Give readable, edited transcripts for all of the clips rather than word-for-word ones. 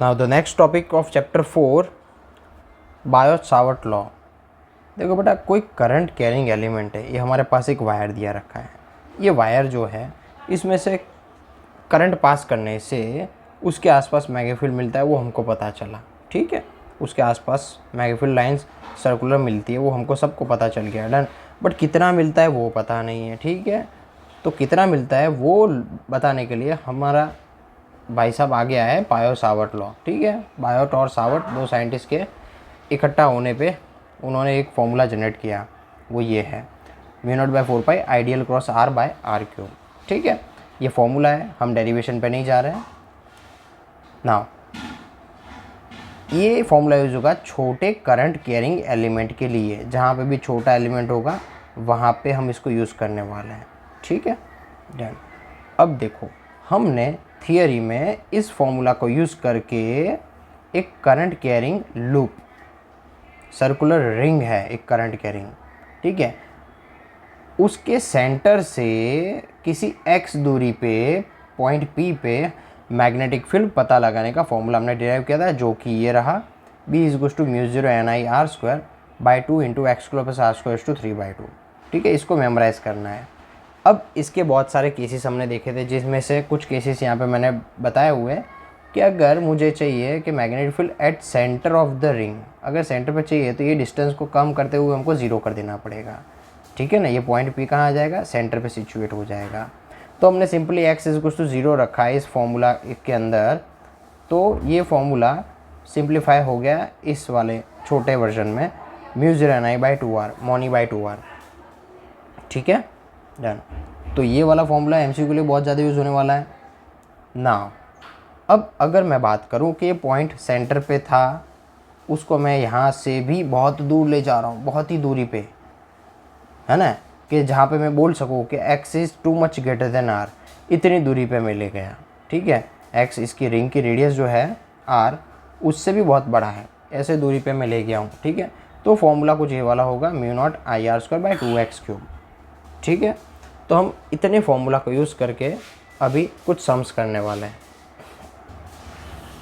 Now the next topic of chapter 4 Biot-Savart law. देखो बेटा, कोई करंट कैरिंग एलिमेंट है, ये हमारे पास एक वायर दिया रखा है। ये वायर जो है इसमें से करंट पास करने से उसके आसपास मैग्नेटिक फील्ड मिलता है, वो हमको पता चला। ठीक है, उसके आसपास मैग्नेटिक फील्ड लाइंस सर्कुलर मिलती है, वो हमको सबको पता चल गया, डन। बट कितना मिलता है वो पता नहीं है। ठीक है, तो कितना मिलता है वो बताने के लिए हमारा भाई साहब आ गया है बायो-सावर्ट लॉ। ठीक है, बायोट और सावर्ट दो साइंटिस्ट के इकट्ठा होने पे उन्होंने एक फॉर्मूला जनरेट किया, वो ये है μ0/4π आइडियल क्रॉस r/r³। ठीक है, ये फॉर्मूला है, हम डेरिवेशन पे नहीं जा रहे हैं। नाउ ये फॉर्मूला यूज होगा छोटे करंट कैरिंग एलिमेंट के लिए, जहाँ पे भी छोटा एलिमेंट होगा वहाँ पे हम इसको यूज़ करने वाले हैं। ठीक है, डन। अब देखो, हमने थियरी में इस फॉर्मूला को यूज़ करके एक current carrying loop, circular ring है एक करंट कैरिंग, ठीक है, उसके सेंटर से किसी x दूरी पे पॉइंट P पे मैग्नेटिक फील्ड पता लगाने का फॉर्मूला हमने डिराइव किया था, जो कि ये रहा B = μ0 NI r² × x² + r²/3/2। ठीक है, इसको मेमोराइज करना है। अब इसके बहुत सारे केसेस हमने देखे थे, जिसमें से कुछ केसेस यहाँ पे मैंने बताए हुए हैं कि अगर मुझे चाहिए कि magnetic field at centre of the ring, अगर सेंटर पे चाहिए तो ये डिस्टेंस को कम करते हुए हमको 0 कर देना पड़ेगा। ठीक है ना, ये पॉइंट P कहाँ आ जाएगा, सेंटर पे सिचुएट हो जाएगा। तो हमने सिंपली x = 0 रखा है इस फॉर्मूला के अंदर, तो ये फॉर्मूला सिंप्लीफाई हो गया इस वाले छोटे वर्जन में μ0 NI/2r μ/2r। ठीक है, डन। तो ये वाला फॉर्मूला MCQ के लिए बहुत ज़्यादा यूज़ होने वाला है ना। अब अगर मैं बात करूं कि ये पॉइंट सेंटर पे था, उसको मैं यहाँ से भी बहुत दूर ले जा रहा हूँ, बहुत ही दूरी पे, है ना, कि जहाँ पे मैं बोल सकूँ कि x is too much greater than r, इतनी दूरी पे मैं ले गया। ठीक है, x इसकी रिंग की रेडियस जो है r उससे भी बहुत बड़ा है, ऐसे दूरी पे मैं ले गया हूँ। ठीक है, तो फॉर्मूला कुछ ये वाला होगा μ0 IR²/2x³। ठीक है, तो हम इतने फॉर्मूला को यूज़ करके अभी कुछ सम्स करने वाले हैं।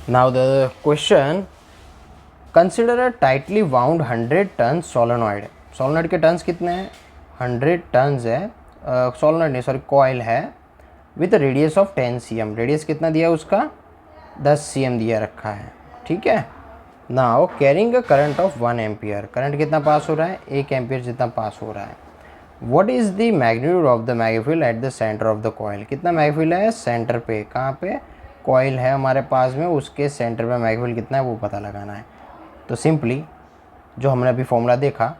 Now the question, consider a tightly wound 100 turn solenoid. Solenoid के टन्स कितने हैं, 100 टन्स है, सोलेनॉइड नहीं सॉरी कॉइल है, with radius of 10 cm। Radius कितना दिया है उसका, 10 cm दिया रखा है। ठीक है, now carrying a current of 1 ampere. Current कितना पास हो रहा है, 1 एम्पियर जितना पास हो रहा है। What is the magnitude of the magnetic field at the centre of the coil. कितना मैग्नेटिक फील्ड है सेंटर पे, कहाँ पे, कॉइल है हमारे पास में, उसके सेंटर पे मैग्नेटिक फील्ड कितना है वो पता लगाना है। तो सिंपली जो हमने अभी फॉर्मूला देखा,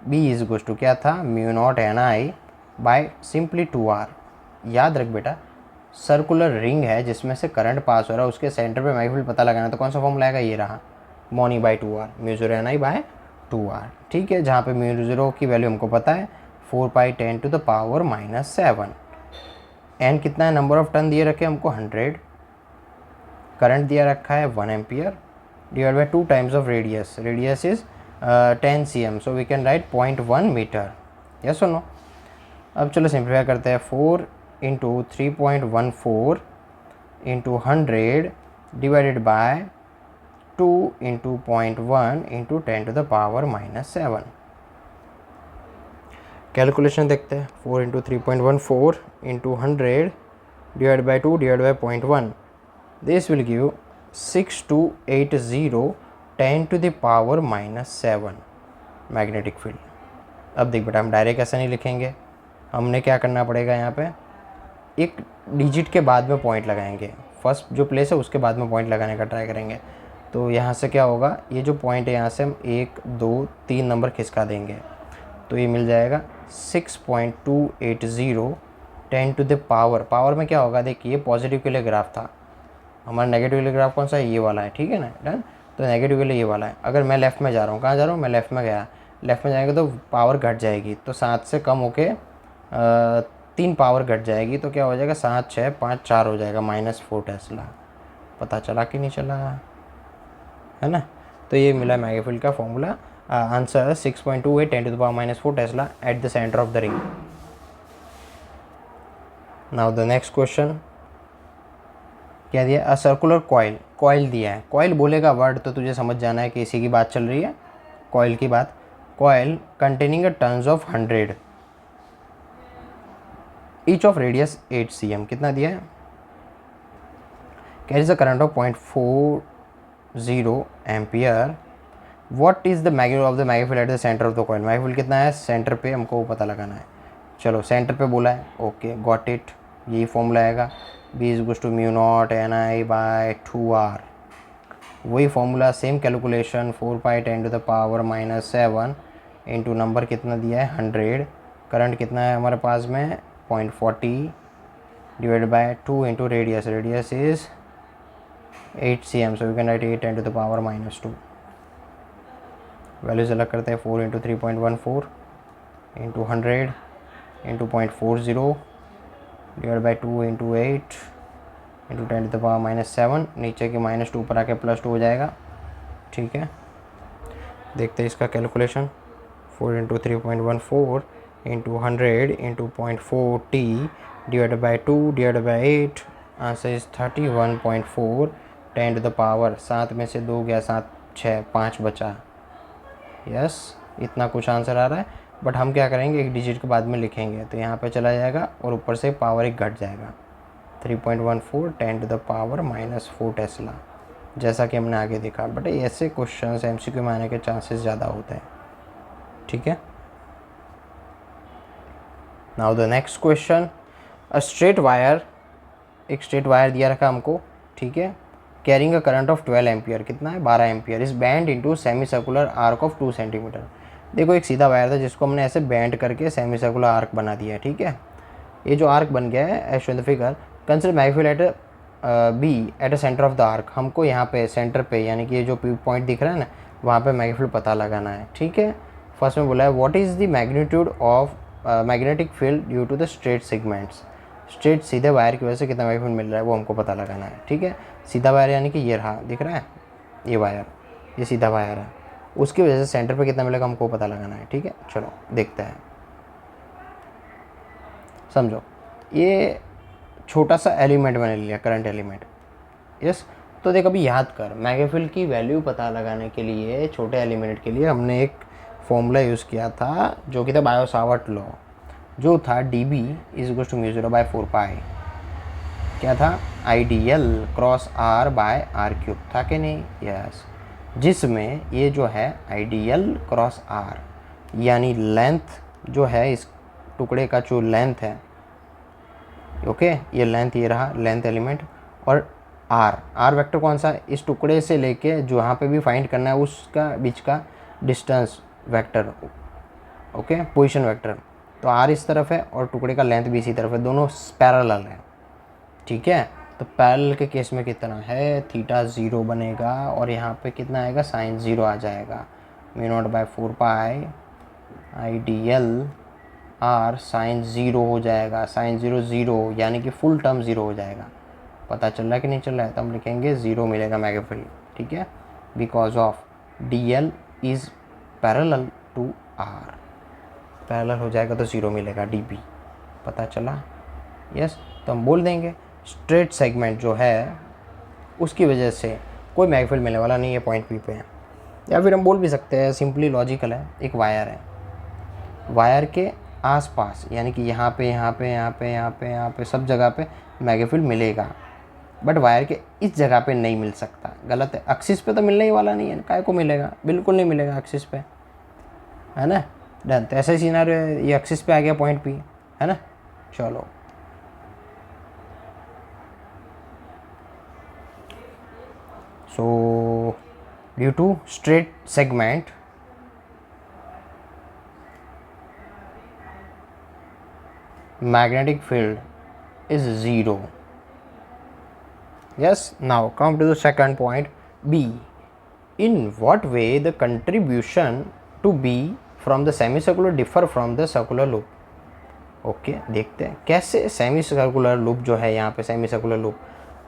B = क्या था, μ0 NI सिंपली 2r। याद रख बेटा, सर्कुलर रिंग है जिसमें से करंट पास हो रहा है, उसके सेंटर पे मैग्नेटिक फील्ड पता लगाना है, तो कौन सा फॉर्मूला आएगा, ये रहा μ/2r, μ0 NI/2r। ठीक है, जहाँ पे μ0 की वैल्यू हमको पता है 4π 10⁻⁻⁷। n कितना है, नंबर ऑफ टन दिए रखे हमको 100, करंट दिया रखा है 1 ampere, divide by 2 times of radius, radius is 10 cm, so we can write 0.1 metre. Yes और नो। अब चलो सिंप्लीफाई करते हैं, 4 × 3.14 × 100 डिवाइडेड बाय 2 × 0.1 × 10⁻⁻⁷। कैलकुलेशन देखते हैं, 4 × 3.14 × 100 divide by 2 divide by 0.1, this will give 6280 10⁻⁻7 magnetic field. अब देख बेटा, हम डायरेक्ट ऐसा नहीं लिखेंगे, हमने क्या करना पड़ेगा, यहाँ पे एक डिजिट के बाद में पॉइंट लगाएंगे, फर्स्ट जो प्लेस है उसके बाद में पॉइंट लगाने का ट्राई करेंगे। तो यहाँ से क्या होगा, ये जो पॉइंट है यहाँ से हम 1 2 3 नंबर खिसका देंगे, तो ये मिल जाएगा 6.280 10⁻, पावर में क्या होगा, देखिए पॉजिटिव के लिए ग्राफ था, हमारा नेगेटिव के लिए ग्राफ कौन सा है, ये वाला है। ठीक है ना, डन। तो नेगेटिव के लिए ये वाला है। अगर मैं लेफ़्ट में जा रहा हूँ, कहाँ जा रहा हूँ, मैं लेफ़्ट में गया, लेफ़्ट में जाएंगे तो पावर घट जाएगी, तो 7 से कम होके 3 पावर घट जाएगी, तो क्या हो जाएगा, 7 6 5 4 हो जाएगा, -4 टेस्ला। पता चला कि नहीं चला, है ना। तो ये मिला मैग्नेटिक फील्ड का formula. Answer 6.28 10⁻⁻4 Tesla at the centre of the ring. Now the next question क्या दिया, अ सर्कुलर कॉइल, कॉइल दिया है, कॉइल बोलेगा वर्ड तो तुझे समझ जाना है कि इसी की बात चल रही है, कॉइल की बात। Coil containing a turns of 100, each of radius 8 cm, कितना दिया है, carries a current of 0.40 ampere, what is the magnitude of the magnified at the centre of the coil. Magnified कितना है सेंटर पे, हमको वो पता लगाना है। चलो सेंटर पे बोला है, ओके गॉट इट, यही फॉर्मूला आएगा, B = μ0 Ni/2R, वही formula, same calculation, 4π10⁻⁻7 into number कितना दिया है 100, करंट कितना है हमारे पास में 0.40 divide by 2 into radius, radius is 8 cm, so we can write 8 × 10⁻⁻2। Values अलग करते हैं, 4 into 3.14 into 100 into 0.40 divide by 2 into 8 into 10⁻⁻7, नीचे के -2 पर आके +2 हो जाएगा। ठीक है, देखते हैं इसका calculation, 4 into 3.14 into 100 into 0.40 divide by 2 divide by 8, answer is 31.4, 10⁻, 7 में से 2 गया, 7 6 5 बचा, यस इतना कुछ आंसर आ रहा है। बट हम क्या करेंगे, एक डिजिट के बाद में लिखेंगे, तो यहाँ पे चला जाएगा और ऊपर से पावर एक घट जाएगा, 3.14 10⁻⁻4 टेस्ला, जैसा कि हमने आगे देखा। बट ऐसे क्वेश्चंस MCQ में आने के चांसेस ज़्यादा होते हैं। ठीक है, now the next question, a straight wire, एक स्ट्रेट वायर दिया रखा हमको, ठीक है, carrying a current of 12 ampere, कितना है 12 एम्पियर, इस band into semi circular arc of 2 centimetre. देखो एक सीधा वायर था जिसको हमने ऐसे बैंड करके सेमी सर्कुलर आर्क बना दिया है। ठीक है, ये जो आर्क बन गया है as shown the figure, consider magnified at B at a centre of the arc, हमको यहाँ पे सेंटर पे, यानी कि ये जो पॉइंट दिख रहा है ना, वहाँ पे मैग्नीफाइड पता लगाना है। ठीक है, फर्स्ट में बोला है what is the magnitude of magnetic field due to the straight segments, straight सीधे वायर की वजह से कितना मैग्नीफाइड मिल रहा है वो हमको पता लगाना है। ठीक है, सीधा वायर यानी कि ये रहा, दिख रहा है ये वायर, ये सीधा वायर है, उसकी वजह से सेंटर पे कितना मिलेगा हमको पता लगाना है। ठीक है, चलो देखते हैं, समझो ये छोटा सा एलिमेंट मैंने लिया, करंट एलिमेंट, यस। तो देख अभी याद कर, मैग्नीफाइड की वैल्यू पता लगाने के लिए छोटे एलिमेंट के लिए हमने एक फॉर्मूला यूज़ किया था जो कि था बायो-सावर्ट लॉ, जो था dB = μ0/4π, क्या था आइडियल क्रॉस R/r³ था कि नहीं, यस, जिसमें ये जो है आइडियल क्रॉस R, यानी लेंथ जो है इस टुकड़े का, जो लेंथ है, ओके ये लेंथ, ये रहा लेंथ एलिमेंट, और R वेक्टर कौन सा, इस टुकड़े से लेके जो यहाँ पे भी फाइंड करना है उसका बीच का distance vector, okay position vector. तो R इस तरफ है और टुकड़े का लेंथ भी इसी तरफ है, दोनों पैरेलल है। ठीक है, तो पैरेलल के केस में कितना है, थीटा 0 बनेगा और यहाँ पे कितना आएगा, साइन 0 आ जाएगा, μ0/4π आइडियल R साइन 0 हो जाएगा, साइन 0 0, यानी कि फुल टर्म 0 हो जाएगा। पता चल रहा है कि नहीं चल रहा है, तो हम लिखेंगे 0 मिलेगा मैग्नीफाइड। ठीक है, because of DL is parallel to R, parallel हो जाएगा तो 0 मिलेगा, DB, पता चला, यस। तो हम बोल देंगे स्ट्रेट सेगमेंट जो है उसकी वजह से कोई मैग्नीफाइड मिलने वाला नहीं है पॉइंट P पे, या फिर हम बोल भी सकते हैं, सिंपली लॉजिकल है, एक वायर है, वायर के आसपास यानी कि यहाँ पे यहाँ पे यहाँ पे यहाँ पे यहाँ पे सब जगह पे मैग्नीफाइड मिलेगा, बट वायर के इस जगह पे नहीं मिल सकता, गलत है। एक्सिस पे तो मिलने ही वाला नहीं है, काय को मिलेगा, बिल्कुल नहीं मिलेगा एक्सिस पे, है ना, डन। तो ऐसा ही सिनेरियो है, ये एक्सिस पे आ गया पॉइंट P, है ना। चलो so due to straight segment magnetic field is 0. Yes, now come to the second point, B. In what way the contribution to B from the semicircular differ from the circular loop? Okay देखते हैं कैसे semi circular loop जो है यहाँ पे, semi circular loop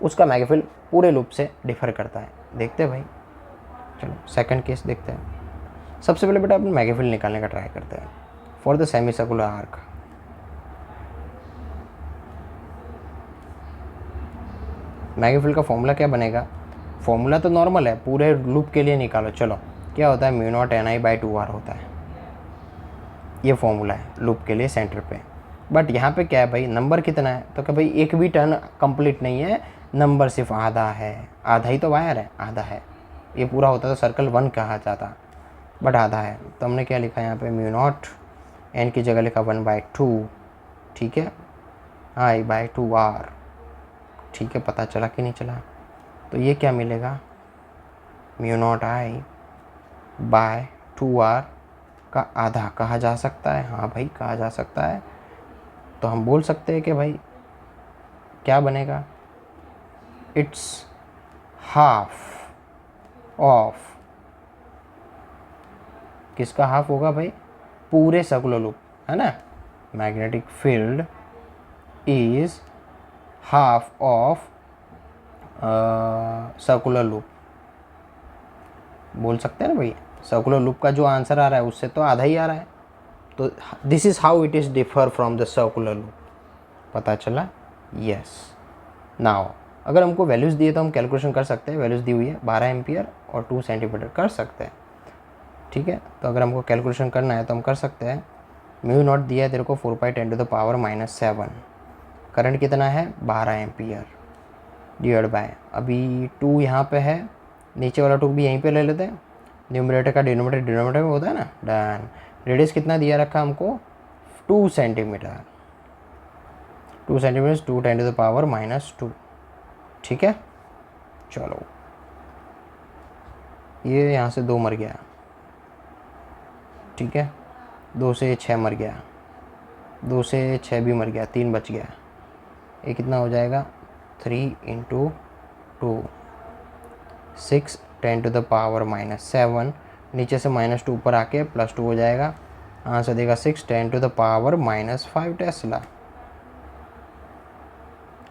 उसका magnified पूरे loop से डिफर करता है। देखते हैं भाई, चलो सेकंड केस देखते हैं। सबसे पहले बेटा अपन मैग्नीफाइड निकालने का ट्राई करते हैं for the semi circular arc. Magnified का फॉर्मूला क्या बनेगा, फॉर्मूला तो नॉर्मल है, पूरे लूप के लिए निकालो। चलो क्या होता है, mu not an I by 2r होता है, ये फॉर्मूला है लूप के लिए सेंटर पे। बट यहाँ पे क्या है भाई, नंबर कितना है, तो क्या भाई एक भी टर्न कंप्लीट नहीं है, नंबर सिर्फ आधा है, आधा ही तो वायर है, आधा है। ये पूरा होता तो सर्कल 1 कहा जाता, बट आधा है। तो हमने क्या लिखा यहाँ पे, म्यू नॉट एन की जगह लिखा 1/2, ठीक है, आई बाई 2r, ठीक है। पता चला कि नहीं चला, तो ये क्या मिलेगा, mu not I bye 2r का आधा कहा जा सकता है, हाँ भाई कहा जा सकता है। तो हम बोल सकते हैं कि भाई क्या बनेगा, इट्स हाफ ऑफ, किसका हाफ होगा भाई, पूरे सर्कुलर लूप, है ना। Magnetic field is half of circular loop, बोल सकते हैं ना भाई। सर्कुलर लूप का जो आंसर आ रहा है उससे तो आधा ही आ रहा है, तो this is how it is differ from the circular loop. पता चला, यस। नाउ अगर हमको वैल्यूज़ दिए तो हम कैलकुलेशन कर सकते हैं, वैल्यूज़ दी हुई है 12 एम्पियर और 2 सेंटीमीटर कर सकते हैं, ठीक है। तो अगर हमको कैलकुलेशन करना है तो हम कर सकते हैं। म्यू नॉट दिया है तेरे को 4/10⁻⁻7, करंट कितना है 12 एम्पियर, डिवाइड बाय, अभी 2 यहाँ पे है, नीचे वाला 2 भी यहीं पे ले लेते हैं, न्यूमरेटर का डिनोमिनेटर में होता है ना, डन। रेडियस कितना दिया रखा हमको, 2 सेंटीमीटर, 2 सेंटीमीटर 2 × 10⁻⁻2, ठीक है। चलो ये यहाँ से 2 मर गया, ठीक है, 2 से 6 मर गया, 2 से 6 भी मर गया, 3 बच गया। ये कितना हो जाएगा, 3 × 2 6 × 10⁻⁻7, नीचे से -2 ऊपर आके +2 हो जाएगा, आंसर देगा 6 × 10⁻⁻5 टेस्ला।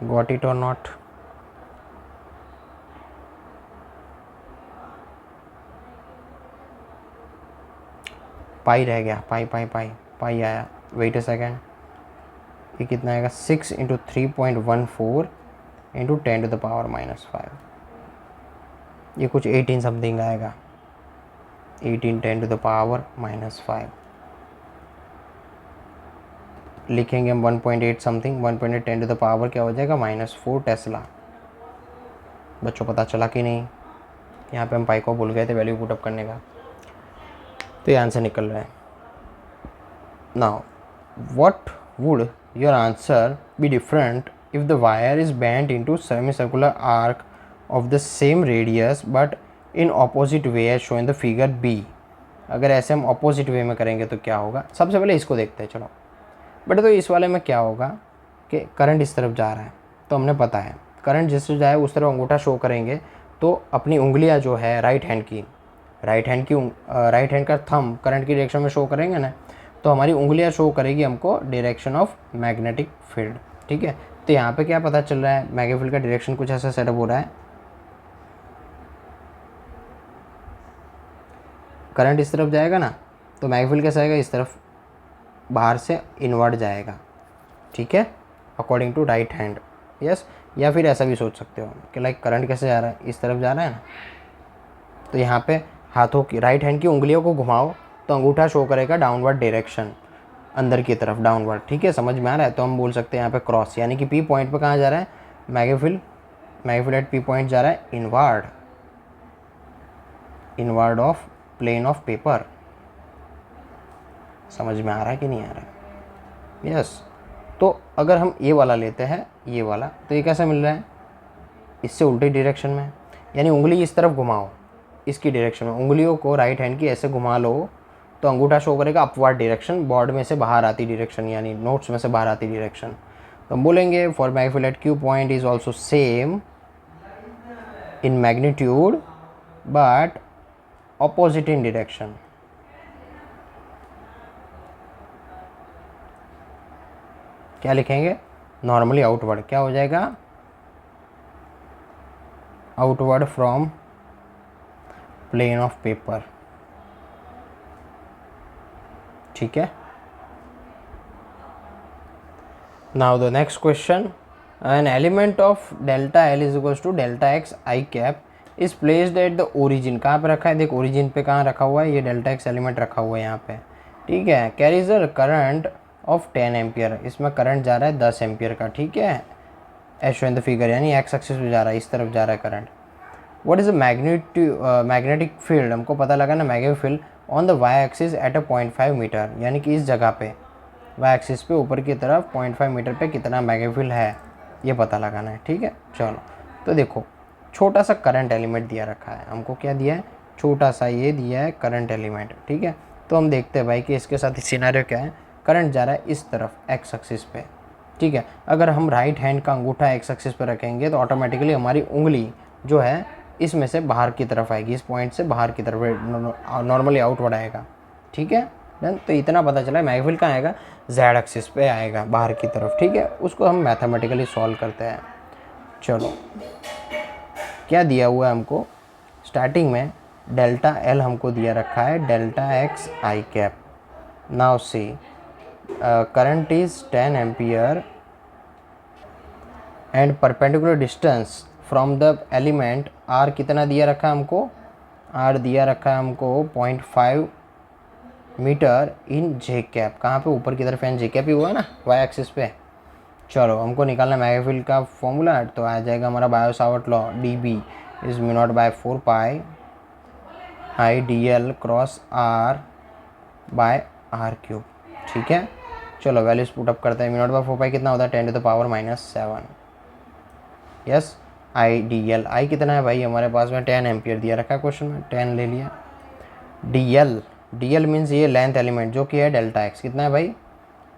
गॉट इट और नॉट, पाई रह गया, पाई आया, वेट अ सेकेंड, ये कितना आएगा, 6 × 3.14 × 10⁻⁻5, ये कुछ 18 समथिंग आएगा, 18 10⁻⁻5 लिखेंगे हम, 1.8 समथिंग, 1.8 10 क्या हो जाएगा, -4 टेस्ला। बच्चों पता चला कि नहीं, यहाँ पे हम पाई को भूल गए थे वैल्यू पुटअप करने का, तो ये आंसर निकल रहा है। Now what would your answer be different if the wire is bent into semi circular arc of the same radius but in opposite way as show in the figure B. अगर ऐसे हम opposite way में करेंगे तो क्या होगा, सबसे पहले इसको देखते हैं। चलो बेटा, तो इस वाले में क्या होगा कि करंट इस तरफ जा रहा है, तो हमने पता है करंट जिस तरफ जाए उस तरफ अंगूठा शो करेंगे, तो अपनी उंगलियां जो है राइट हैंड का थंब करंट की डायरेक्शन में शो करेंगे ना, तो हमारी उंगलियां शो करेगी हमको डायरेक्शन ऑफ मैग्नेटिक फील्ड, ठीक है। तो यहाँ पे क्या पता चल रहा है, मैग्नेटिक फील्ड का डायरेक्शन कुछ ऐसा सेटअप हो रहा है, करंट इस तरफ जाएगा ना, तो मैग्नेटिक फील्ड कैसा आएगा, इस तरफ बाहर से इनवर्ड जाएगा, ठीक है, according to right hand, yes. या फिर ऐसा भी सोच सकते हो कि लाइक करंट कैसे जा रहा है, इस तरफ जा रहा है ना, तो यहाँ पे हाथों की राइट हैंड की उंगलियों को घुमाओ तो अंगूठा शो करेगा डाउनवर्ड डायरेक्शन, अंदर की तरफ डाउनवर्ड, ठीक है, समझ में आ रहा है। तो हम बोल सकते हैं यहाँ पे क्रॉस, यानी कि पी पॉइंट पे कहाँ जा रहा है, magnetic field at P point जा रहा है inward of plane of paper. समझ में आ रहा है कि नहीं आ रहा है, यस। तो अगर हम ये वाला लेते हैं, ये वाला, तो ये कैसा मिल रहा है, इससे उल्टी डायरेक्शन में, यानी उंगली इस तरफ घुमाओ, इसकी डायरेक्शन में उंगलियों को राइट हैंड की ऐसे घुमा लो तो अंगूठा शो करेगा अपवर्ड डायरेक्शन, बोर्ड में से बाहर आती डायरेक्शन, यानी नोट्स में से बाहर आती डायरेक्शन। तो हम बोलेंगे for magnetic field at Q point is also same in magnitude but opposite in direction. क्या लिखेंगे, नॉर्मली आउटवर्ड, क्या हो जाएगा, outward from plane of paper, ठीक है। Now the next question, an element of delta L is equals to delta X I cap is placed at the origin, कहाँ पे रखा है, देख ओरिजिन पे कहाँ रखा हुआ है, ये डेल्टा एक्स एलिमेंट रखा हुआ है यहाँ पे, ठीक है। Carries a current of 10 ampere, इसमें करंट जा रहा है 10 एम्पियर का, ठीक है, as show in the figure, यानी एक्स एक्सिस पे जा रहा है, इस तरफ जा रहा है current. What is a magnetic field, हमको पता लगा ना magnetic field on the Y axis at a 0.5 metre, यानी कि इस जगह पे वाई एक्सिस पे ऊपर की तरफ 0.5 मीटर पे कितना मैग्नेटिक फील्ड है, ये पता लगाना है, ठीक है। चलो तो देखो छोटा सा करंट एलिमेंट दिया रखा है हमको, क्या दिया है, छोटा सा ये दिया है करंट एलिमेंट, ठीक है। तो हम देखते हैं भाई कि इसके साथ सिनेरियो क्या है, करंट जा रहा है इस तरफ एक्स एक्सिस पे, ठीक है। अगर हम राइट हैंड का अंगूठा एक्स एक्सिस पे रखेंगे तो ऑटोमेटिकली हमारी उंगली जो है इसमें से बाहर की तरफ आएगी, इस पॉइंट से बाहर की तरफ नॉर्मली आउटवर्ड आएगा, ठीक है। डन, तो इतना पता चला मैग्नेटिक फील्ड कहाँ आएगा, जेड एक्सिस पे आएगा बाहर की तरफ, ठीक है। उसको हम मैथमेटिकली सॉल्व करते हैं। चलो क्या दिया हुआ है हमको, स्टार्टिंग में डेल्टा एल हमको दिया रखा है, delta X I cap. Now see current is 10 ampere and perpendicular distance from the element R कितना दिया रखा है हमको, आर दिया रखा है हमको 0.5 मीटर इन जे कैप, कहाँ पे ऊपर की तरफ एन जे कैप ही हुआ ना वाई एक्सिस पे। चलो हमको निकालना मैग्नेटिक फील्ड का फॉर्मूला, तो आ जाएगा हमारा Biot Savart law, D B is mu naught by 4 pi I D L cross R by R cube, ठीक है। चलो वैल्यूज पुट अप करते हैं, म्यू नॉट बाय 4 पाई कितना होता है 10⁻⁻⁷, यस। आई डी एल, आई कितना है भाई हमारे पास में 10 एम्पियर दिया रखा है क्वेश्चन में, 10 ले लिया। D L, D L means ये लेंथ एलिमेंट जो कि है डेल्टा एक्स, कितना है भाई,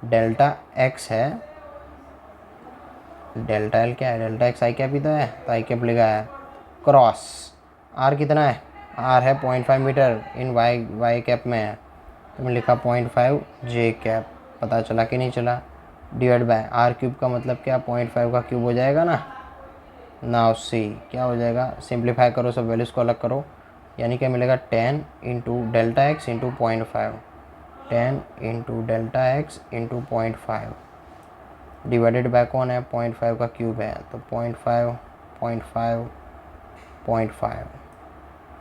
डेल्टा एक्स है, डेल्टा एल क्या है, डेल्टा एक्स आई कैप ही तो है, तो आई कैप लिखा है, क्रॉस आर कितना है, आर है 0.5 मीटर इन वाई कैप में है, तो मैंने लिखा 0.5 जे कैप, पता चला कि नहीं चला, डिवाइड बाय आर क्यूब का मतलब क्या, 0.5 का क्यूब हो जाएगा ना। नाउ सी क्या हो जाएगा, सिंप्लीफाई करो सब वैल्यूज़ को अलग करो, यानी क्या मिलेगा 10 into delta x into 0.5, 10 into delta x into 0.5 divided by कौन है, 0.5 का क्यूब है, तो 0.5 0.5 0.5,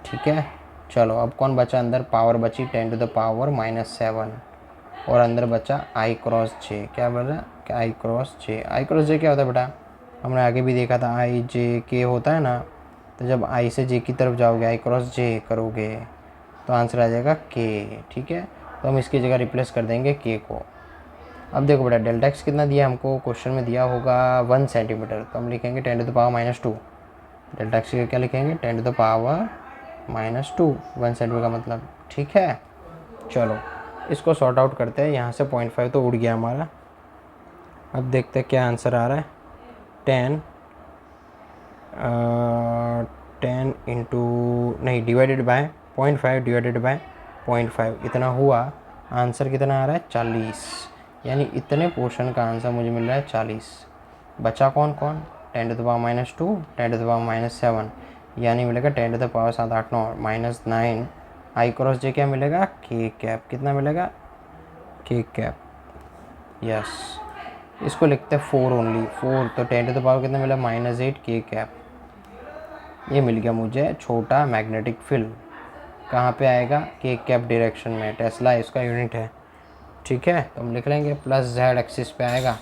ठीक है। चलो अब कौन बचा अंदर, पावर बची 10⁻⁻⁷, और अंदर बचा आई क्रॉस जे, क्या बोला, क्या आई क्रॉस जे, आई क्रॉस जे क्या होता है बेटा, हमने आगे भी देखा था आई जे के होता है ना, तो जब आई से जे की तरफ जाओगे आई क्रॉस जे करोगे तो आंसर आ जाएगा के, ठीक है। तो हम इसकी जगह रिप्लेस कर देंगे के को। अब देखो बेटा डेल्टा एक्स कितना दिया हमको, क्वेश्चन में दिया होगा 1 सेंटीमीटर, तो हम लिखेंगे 10⁻⁻², डेल्टा एक्स का क्या लिखेंगे 10⁻⁻², 1 सेंटीमीटर का मतलब, ठीक है। चलो इसको सॉर्ट आउट करते हैं, यहाँ से 0.5 तो उड़ गया हमारा, अब देखते हैं क्या आंसर आ रहा है, 10 इंटू नहीं डिवाइडेड बाय 0.5 डिवाइडेड बाय 0.5 इतना हुआ, आंसर कितना आ रहा है 40, यानी इतने पोर्शन का आंसर मुझे मिल रहा है 40। बचा कौन कौन, 10⁻⁻², 10⁻⁷, यानी मिलेगा 10⁻7 8 9 आई क्रॉस जे क्या मिलेगा, के कैप, कितना मिलेगा, के कैप, यस। इसको लिखते हैं 4 ओनली, 4, तो 10 कितना मिला -8 के कैप, ये मिल गया मुझे छोटा मैग्नेटिक फील्ड, कहाँ पे आएगा, के कैप डायरेक्शन में, टेस्ला इसका यूनिट है, ठीक है। तो हम लिख लेंगे प्लस जेड एक्सिस पे आएगा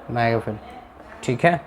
मैग्नेटिक फील्ड, ठीक है।